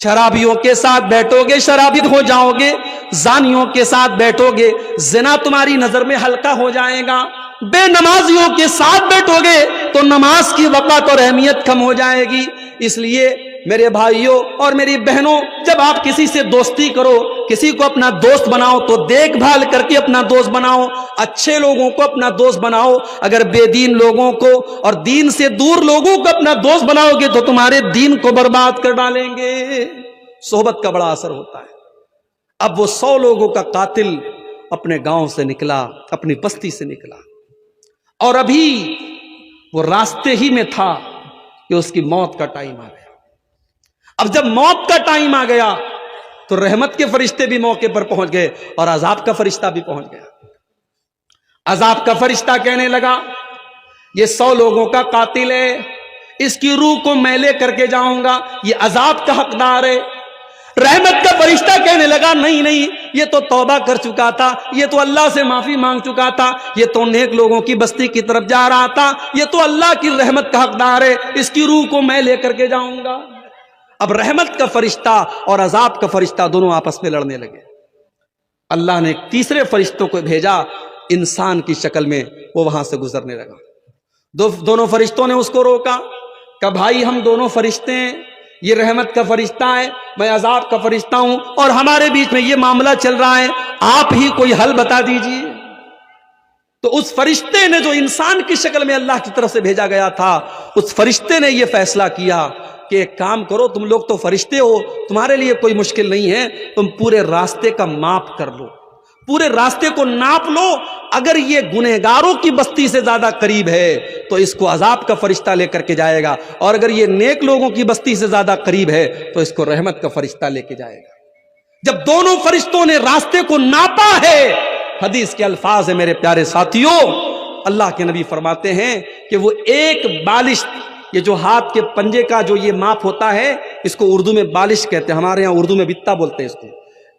شرابیوں کے ساتھ بیٹھو گے شرابی ہو جاؤ گے، زانیوں کے ساتھ بیٹھو گے زنا تمہاری نظر میں ہلکا ہو جائے گا، بے نمازیوں کے ساتھ بیٹھو گے تو نماز کی وقت اور اہمیت کم ہو جائے گی۔ اس لیے میرے بھائیوں اور میری بہنوں، جب آپ کسی سے دوستی کرو، کسی کو اپنا دوست بناؤ تو دیکھ بھال کر کے اپنا دوست بناؤ، اچھے لوگوں کو اپنا دوست بناؤ۔ اگر بے دین لوگوں کو اور دین سے دور لوگوں کو اپنا دوست بناؤ گے تو تمہارے دین کو برباد کر ڈالیں گے۔ صحبت کا بڑا اثر ہوتا ہے۔ اب وہ 100 لوگوں کا قاتل اپنے گاؤں سے نکلا، اپنی بستی سے نکلا، اور ابھی وہ راستے ہی میں تھا کہ اس کی موت کا ٹائم آ گیا۔ اب جب موت کا ٹائم آ گیا تو رحمت کے فرشتے بھی موقع پر پہنچ گئے اور عذاب کا فرشتہ بھی پہنچ گیا۔ عذاب کا فرشتہ کہنے لگا یہ 100 لوگوں کا قاتل ہے، اس کی روح کو میں لے کر کے جاؤں گا، یہ عذاب کا حقدار ہے۔ رحمت کا فرشتہ کہنے لگا نہیں نہیں، یہ تو توبہ کر چکا تھا، یہ تو اللہ سے معافی مانگ چکا تھا، یہ تو نیک لوگوں کی بستی کی طرف جا رہا تھا، یہ تو اللہ کی رحمت کا حقدار ہے، اس کی روح کو میں لے کر کے جاؤں گا۔ اب رحمت کا فرشتہ اور عذاب کا فرشتہ دونوں آپس میں لڑنے لگے۔ اللہ نے ایک تیسرے فرشتوں کو بھیجا انسان کی شکل میں، وہ وہاں سے گزرنے لگا۔ دونوں فرشتوں نے اس کو روکا، کہ بھائی ہم دونوں فرشتے ہیں، یہ رحمت کا فرشتہ ہے، میں عذاب کا فرشتہ ہوں، اور ہمارے بیچ میں یہ معاملہ چل رہا ہے، آپ ہی کوئی حل بتا دیجئے۔ تو اس فرشتے نے جو انسان کی شکل میں اللہ کی طرف سے بھیجا گیا تھا، اس فرشتے نے یہ فیصلہ کیا کہ ایک کام کرو، تم لوگ تو فرشتے ہو، تمہارے لیے کوئی مشکل نہیں ہے، تم پورے راستے کا ماپ کر لو، پورے راستے کو ناپ لو، اگر یہ گنہگاروں کی بستی سے زیادہ قریب ہے تو اس کو عذاب کا فرشتہ لے کر کے جائے گا، اور اگر یہ نیک لوگوں کی بستی سے زیادہ قریب ہے تو اس کو رحمت کا فرشتہ لے کے جائے گا۔ جب دونوں فرشتوں نے راستے کو ناپا ہے، حدیث کے الفاظ ہیں میرے پیارے ساتھیوں، اللہ کے نبی فرماتے ہیں کہ وہ ایک بالشت، یہ جو ہاتھ کے پنجے کا جو یہ ماپ ہوتا ہے، اس کو اردو میں بالش کہتے ہیں، ہمارے ہاں اردو میں بتا بولتے ہیں اس کو۔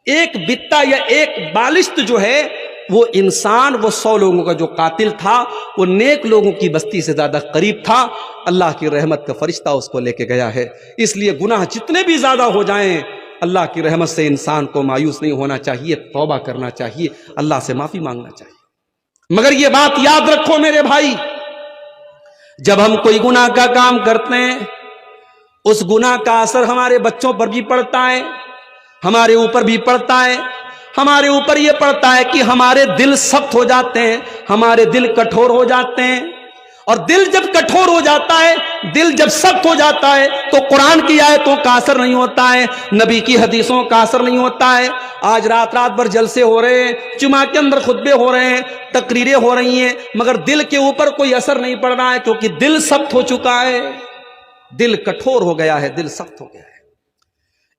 ایک بتا یا ایک بالشت جو ہے وہ انسان، وہ 100 لوگوں کا جو قاتل تھا، وہ نیک لوگوں کی بستی سے زیادہ قریب تھا۔ اللہ کی رحمت کا فرشتہ اس کو لے کے گیا ہے۔ اس لیے گناہ جتنے بھی زیادہ ہو جائیں، اللہ کی رحمت سے انسان کو مایوس نہیں ہونا چاہیے، توبہ کرنا چاہیے، اللہ سے معافی مانگنا چاہیے۔ مگر یہ بات یاد رکھو میرے بھائی، جب ہم کوئی گناہ کا کام کرتے ہیں، اس گناہ کا اثر ہمارے بچوں پر بھی پڑتا ہے، ہمارے اوپر بھی پڑتا ہے۔ ہمارے اوپر یہ پڑتا ہے کہ ہمارے دل سخت ہو جاتے ہیں، ہمارے دل کٹھور ہو جاتے ہیں، اور دل جب کٹھور ہو جاتا ہے، دل جب سخت ہو جاتا ہے تو قرآن کی آیتوں کا اثر نہیں ہوتا ہے، نبی کی حدیثوں کا اثر نہیں ہوتا ہے۔ آج رات بھر جلسے ہو رہے ہیں، جمعہ کے اندر خطبے ہو رہے ہیں، تقریریں ہو رہی ہیں، مگر دل کے اوپر کوئی اثر نہیں پڑ رہا ہے، کیونکہ دل سخت ہو چکا ہے، دل کٹھور ہو گیا ہے، دل سخت ہو گیا ہے۔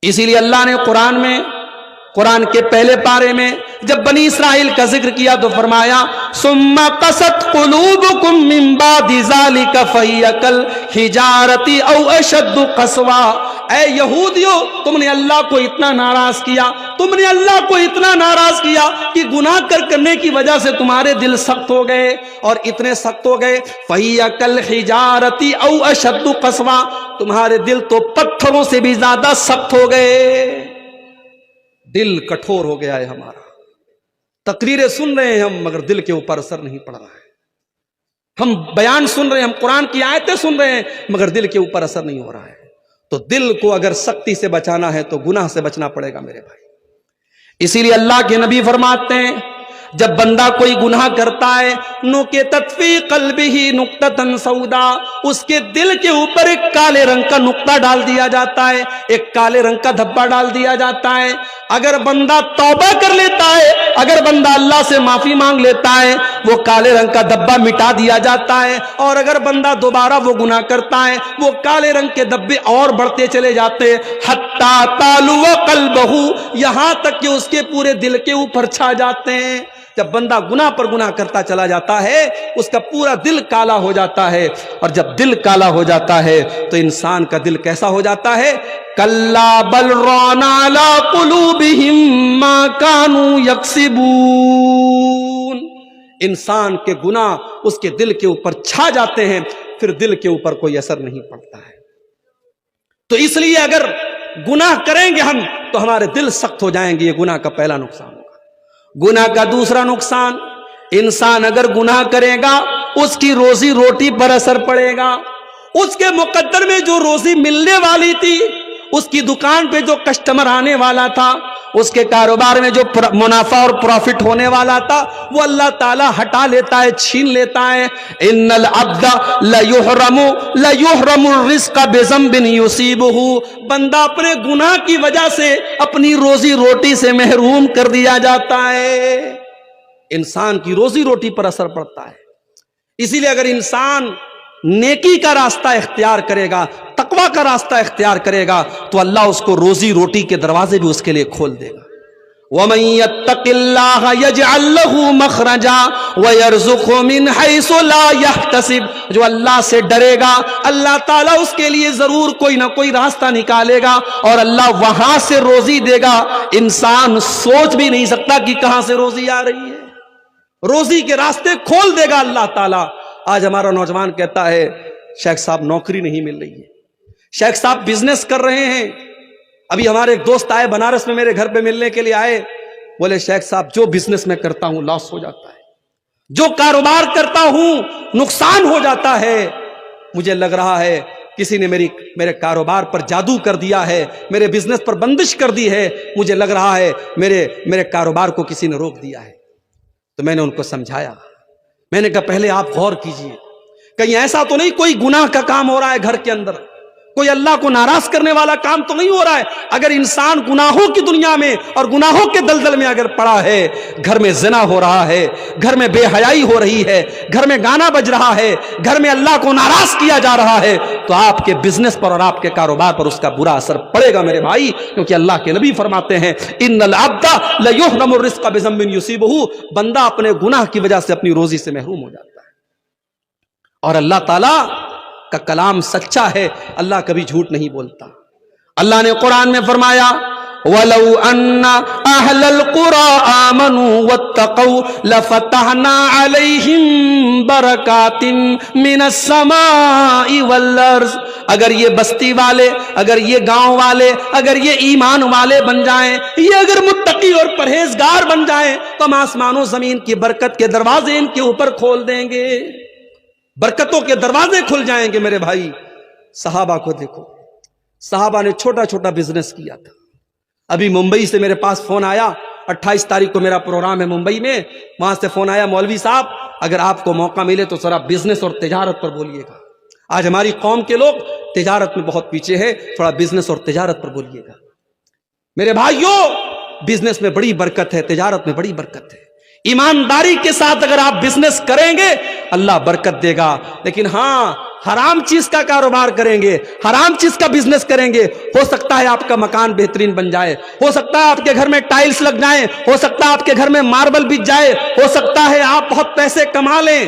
اسی لیے اللہ نے قرآن کے پہلے پارے میں جب بنی اسرائیل کا ذکر کیا تو فرمایا ثم قست قلوبکم من بعد ذلک فہی کالحجارۃ او اشد قسوا۔ اے یہودیو، تم نے اللہ کو اتنا ناراض کیا، تم نے اللہ کو اتنا ناراض کیا کہ گناہ کرنے کی وجہ سے تمہارے دل سخت ہو گئے، اور اتنے سخت ہو گئے فہی کالحجارۃ او اشد قسوا، تمہارے دل تو پتھروں سے بھی زیادہ سخت ہو گئے، دل کٹھور ہو گیا ہے ہمارا۔ تقریریں سن رہے ہیں ہم، مگر دل کے اوپر اثر نہیں پڑ رہا ہے۔ ہم بیان سن رہے ہیں، ہم قرآن کی آیتیں سن رہے ہیں، مگر دل کے اوپر اثر نہیں ہو رہا ہے۔ تو دل کو اگر سختی سے بچانا ہے تو گناہ سے بچنا پڑے گا میرے بھائی۔ اسی لیے اللہ کے نبی فرماتے ہیں جب بندہ کوئی گناہ کرتا ہے نُکِتَتْ فِی قَلْبِهِ نُقْطَةً سَوْدَا، اس کے دل کے اوپر ایک کالے رنگ کا نقطہ ڈال دیا جاتا ہے، ایک کالے رنگ کا دھبا ڈال دیا جاتا ہے۔ اگر بندہ توبہ کر لیتا ہے، اگر بندہ اللہ سے معافی مانگ لیتا ہے، وہ کالے رنگ کا دھبا مٹا دیا جاتا ہے، اور اگر بندہ دوبارہ وہ گناہ کرتا ہے، وہ کالے رنگ کے دھبے اور بڑھتے چلے جاتے ہیں، حَتَّى تَعْلُوَ قَلْبَهُ، یہاں تک کہ اس کے پورے دل کے اوپر چھا جاتے ہیں۔ جب بندہ گناہ پر گناہ کرتا چلا جاتا ہے، اس کا پورا دل کالا ہو جاتا ہے، اور جب دل کالا ہو جاتا ہے تو انسان کا دل کیسا ہو جاتا ہے؟ کَلَّا بَلْ رَانَ عَلَىٰ قُلُوبِهِم مَّا كَانُوا يَكْسِبُونَ، انسان کے گناہ اس کے دل کے اوپر چھا جاتے ہیں، پھر دل کے اوپر کوئی اثر نہیں پڑتا ہے۔ تو اس لیے اگر گناہ کریں گے ہم تو ہمارے دل سخت ہو جائیں گے. یہ گناہ کا پہلا نقصان ہوگا. گناہ کا دوسرا نقصان، انسان اگر گناہ کرے گا اس کی روزی روٹی پر اثر پڑے گا. اس کے مقدر میں جو روزی ملنے والی تھی، اس کی دکان پہ جو کسٹمر آنے والا تھا، اس کے کاروبار میں جو منافع اور پروفٹ ہونے والا تھا، وہ اللہ تعالیٰ ہٹا لیتا ہے، چھین لیتا ہے. ان العبد لیحرم الرزق بذنب یصیبہ، بندہ اپنے گناہ کی وجہ سے اپنی روزی روٹی سے محروم کر دیا جاتا ہے. انسان کی روزی روٹی پر اثر پڑتا ہے. اسی لیے اگر انسان نیکی کا راستہ اختیار کرے گا، تقوی کا راستہ اختیار کرے گا، تو اللہ اس کو روزی روٹی کے دروازے بھی اس کے لیے کھول دے گا. وَمَن يَتَّقِ اللَّهَ يَجْعَل لَّهُ مَخْرَجًا وَيَرْزُقْهُ مِنْ حَيْثُ لَا يَحْتَسِبُ، جو اللہ سے ڈرے گا اللہ تعالیٰ اس کے لیے ضرور کوئی نہ کوئی راستہ نکالے گا اور اللہ وہاں سے روزی دے گا. انسان سوچ بھی نہیں سکتا کہ کہاں سے روزی آ رہی ہے. روزی کے راستے کھول دے گا اللہ تعالیٰ. آج ہمارا نوجوان کہتا ہے شیخ صاحب نوکری نہیں مل رہی ہے، شیخ صاحب بزنس کر رہے ہیں. ابھی ہمارے ایک دوست آئے بنارس میں، میرے گھر پہ ملنے کے لیے آئے، بولے شیخ صاحب جو بزنس میں کرتا ہوں لاس ہو جاتا ہے، جو کاروبار کرتا ہوں نقصان ہو جاتا ہے. مجھے لگ رہا ہے کسی نے میرے کاروبار پر جادو کر دیا ہے، میرے بزنس پر بندش کر دی ہے. مجھے لگ رہا ہے میرے کاروبار کو کسی نے روک دیا ہے. تو میں نے ان کو سمجھایا، میں نے کہا پہلے آپ غور کیجئے، کہیں ایسا تو نہیں کوئی گناہ کا کام ہو رہا ہے گھر کے اندر، کوئی اللہ کو ناراض کرنے والا کام تو نہیں ہو رہا ہے. اگر انسان گناہوں کی دنیا میں اور گناہوں کے دلدل میں اگر پڑا ہے، گھر میں زنا ہو رہا ہے، گھر میں بے حیائی ہو رہی ہے، گھر میں گانا بج رہا ہے، گھر میں اللہ کو ناراض کیا جا رہا ہے، تو آپ کے بزنس پر اور آپ کے کاروبار پر اس کا برا اثر پڑے گا میرے بھائی. کیونکہ اللہ کے نبی فرماتے ہیں ان العبد لیحرم الرزق بذنب یصیبہ، بندہ اپنے گناہ کی وجہ سے اپنی روزی سے محروم ہو جاتا ہے. اور اللہ تعالیٰ کا کلام سچا ہے، اللہ کبھی جھوٹ نہیں بولتا. اللہ نے قرآن میں فرمایا وَلَوْ أَنَّ أَهْلَ الْقُرَىٰ آمَنُوا وَاتَّقَوْا لَفَتَحْنَا عَلَيْهِمْ بَرَكَاتٍ مِّنَ السَّمَاءِ وَالْأَرْضِ، اگر یہ بستی والے، اگر یہ گاؤں والے، اگر یہ ایمان والے بن جائیں، یہ اگر متقی اور پرہیزگار بن جائیں، تو ہم آسمان و زمین کی برکت کے دروازے ان کے اوپر کھول دیں گے، برکتوں کے دروازے کھل جائیں گے. میرے بھائی صحابہ کو دیکھو، صحابہ نے چھوٹا چھوٹا بزنس کیا تھا. ابھی ممبئی سے میرے پاس فون آیا، 28 تاریخ کو میرا پروگرام ہے ممبئی میں، وہاں سے فون آیا مولوی صاحب اگر آپ کو موقع ملے تو ذرا بزنس اور تجارت پر بولیے گا. آج ہماری قوم کے لوگ تجارت میں بہت پیچھے ہیں، تھوڑا بزنس اور تجارت پر بولیے گا. میرے بھائیوں بزنس میں بڑی برکت ہے، تجارت میں بڑی برکت ہے. ایمانداری کے ساتھ اگر آپ بزنس کریں گے اللہ برکت دے گا. لیکن ہاں حرام چیز کا کاروبار کریں گے، حرام چیز کا بزنس کریں گے، ہو سکتا ہے آپ کا مکان بہترین بن جائے، ہو سکتا ہے آپ کے گھر میں ٹائلز لگ جائیں، ہو سکتا ہے آپ کے گھر میں ماربل بچ جائے، ہو سکتا ہے آپ بہت پیسے کما لیں،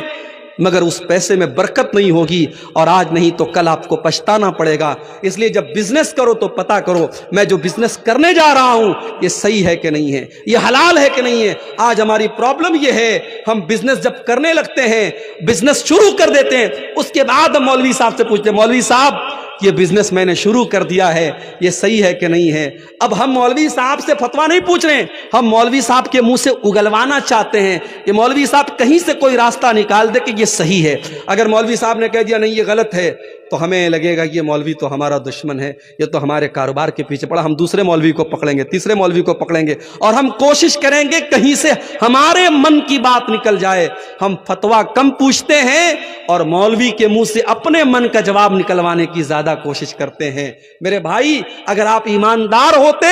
مگر اس پیسے میں برکت نہیں ہوگی اور آج نہیں تو کل آپ کو پچھتانا پڑے گا. اس لیے جب بزنس کرو تو پتا کرو میں جو بزنس کرنے جا رہا ہوں یہ صحیح ہے کہ نہیں ہے، یہ حلال ہے کہ نہیں ہے. آج ہماری پرابلم یہ ہے ہم بزنس جب کرنے لگتے ہیں، بزنس شروع کر دیتے ہیں، اس کے بعد ہم مولوی صاحب سے پوچھتے ہیں مولوی صاحب یہ بزنس میں نے شروع کر دیا ہے، یہ صحیح ہے کہ نہیں ہے. اب ہم مولوی صاحب سے فتویٰ نہیں پوچھ رہے ہیں، ہم مولوی صاحب کے منہ سے اگلوانا چاہتے ہیں کہ مولوی صاحب کہیں سے کوئی راستہ نکال دے کہ یہ صحیح ہے. اگر مولوی صاحب نے کہہ دیا نہیں یہ غلط ہے تو ہمیں لگے گا یہ مولوی تو ہمارا دشمن ہے، یہ تو ہمارے کاروبار کے پیچھے پڑا. ہم دوسرے مولوی کو پکڑیں گے، تیسرے مولوی کو پکڑیں گے اور ہم کوشش کریں گے کہیں سے ہمارے من کی بات نکل جائے. ہم فتویٰ کم پوچھتے ہیں اور مولوی کے منہ سے اپنے من کا جواب نکلوانے کی زیادہ کوشش کرتے ہیں. میرے بھائی اگر آپ ایماندار ہوتے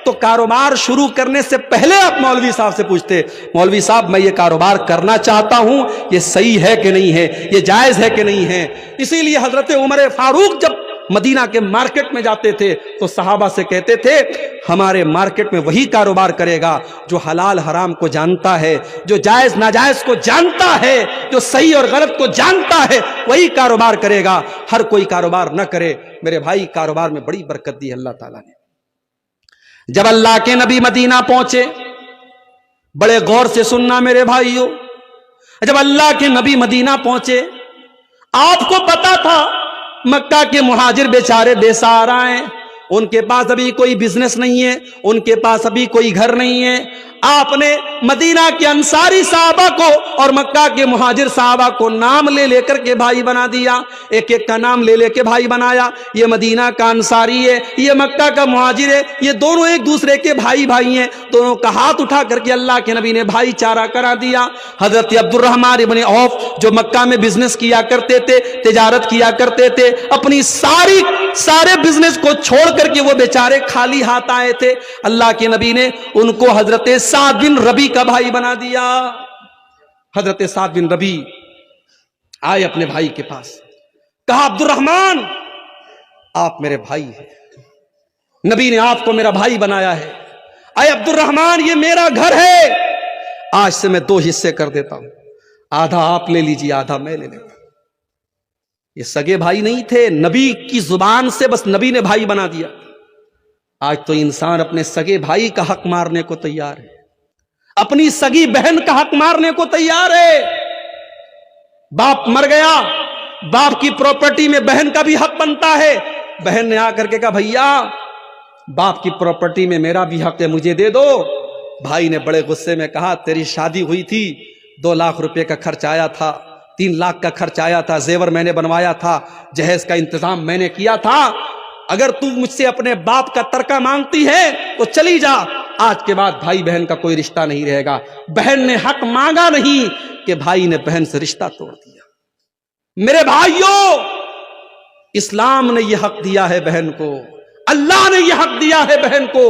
تو کاروبار شروع کرنے سے پہلے آپ مولوی صاحب سے پوچھتے مولوی صاحب میں یہ کاروبار کرنا چاہتا ہوں، یہ صحیح ہے کہ نہیں ہے، یہ جائز ہے کہ نہیں ہے. اسی لیے حضرت عمر فاروق جب مدینہ کے مارکیٹ میں جاتے تھے تو صحابہ سے کہتے تھے ہمارے مارکیٹ میں وہی کاروبار کرے گا جو حلال حرام کو جانتا ہے، جو جائز ناجائز کو جانتا ہے، جو صحیح اور غلط کو جانتا ہے، وہی کاروبار کرے گا، ہر کوئی کاروبار نہ کرے. میرے بھائی کاروبار میں بڑی برکت دی اللہ تعالیٰ نے. جب اللہ کے نبی مدینہ پہنچے، بڑے غور سے سننا میرے بھائیوں، جب اللہ کے نبی مدینہ پہنچے آپ کو پتا تھا مکہ کے مہاجر بیچارے بے سہارا ہیں، ان کے پاس ابھی کوئی بزنس نہیں ہے، ان کے پاس ابھی کوئی گھر نہیں ہے، آپ نے مدینہ کے انصاری صحابہ کو اور مکہ کے مہاجر صحابہ کو نام لے لے کر کے بھائی بنا دیا، ایک ایک کا نام لے لے کے بھائی بنایا، یہ مدینہ کا انصاری ہے، یہ مکہ کا مہاجر ہے، یہ دونوں ایک دوسرے کے بھائی بھائی ہیں، دونوں کا ہاتھ اٹھا کر کے اللہ کے نبی نے بھائی چارہ کرا دیا۔ حضرت عبد الرحمن ابن عوف جو مکہ میں بزنس کیا کرتے تھے، تجارت کیا کرتے تھے، اپنی سارے بزنس کو چھوڑ کر کے وہ بیچارے خالی ہاتھ آئے تھے، اللہ کے نبی نے ان کو حضرت سعد بن ربی کا بھائی بنا دیا۔ حضرت سعد بن ربی آئے اپنے بھائی کے پاس، کہا عبد الرحمن آپ میرے بھائی ہیں، نبی نے آپ کو میرا بھائی بنایا ہے، اے عبد الرحمن یہ میرا گھر ہے، آج سے میں 2 حصے کر دیتا ہوں، آدھا آپ لے لیجیے آدھا میں لے لیتا ہوں۔ یہ سگے بھائی نہیں تھے، نبی کی زبان سے بس نبی نے بھائی بنا دیا۔ آج تو انسان اپنے سگے بھائی کا حق مارنے کو تیار ہے، اپنی سگی بہن کا حق مارنے کو تیار ہے۔ باپ مر گیا، باپ کی پراپرٹی میں بہن کا بھی حق بنتا ہے، بہن نے آ کر کے کہا بھیا باپ کی پراپرٹی میں میرا بھی حق ہے، مجھے دے دو۔ بھائی نے بڑے غصے میں کہا تیری شادی ہوئی تھی، 2 لاکھ روپے کا خرچ آیا تھا، 3 لاکھ کا خرچ آیا تھا، زیور میں نے بنوایا تھا، جہیز کا انتظام میں نے کیا تھا، اگر تو مجھ سے اپنے باپ کا ترکہ مانگتی ہے تو چلی جا، آج کے بعد بھائی بہن کا کوئی رشتہ نہیں رہے گا۔ بہن نے حق مانگا نہیں کہ بھائی نے بہن سے رشتہ توڑ دیا۔ میرے بھائیوں، اسلام نے یہ حق دیا ہے بہن کو، اللہ نے یہ حق دیا ہے بہن کو۔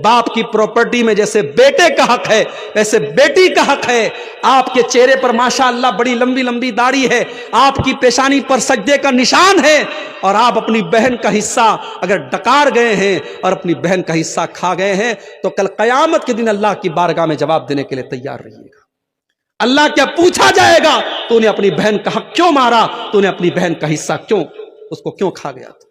باپ کی پراپرٹی میں جیسے بیٹے کا حق ہے ویسے بیٹی کا حق ہے۔ آپ کے چہرے پر ماشاءاللہ بڑی لمبی لمبی داڑھی ہے، آپ کی پیشانی پر سجدے کا نشان ہے، اور آپ اپنی بہن کا حصہ اگر ڈکار گئے ہیں اور اپنی بہن کا حصہ کھا گئے ہیں تو کل قیامت کے دن اللہ کی بارگاہ میں جواب دینے کے لیے تیار رہیے گا۔ اللہ کیا پوچھا جائے گا، تو نے اپنی بہن کا حق کیوں مارا، تو نے اپنی بہن کا حصہ کیوں اس کو کیوں کھا گیا تھا۔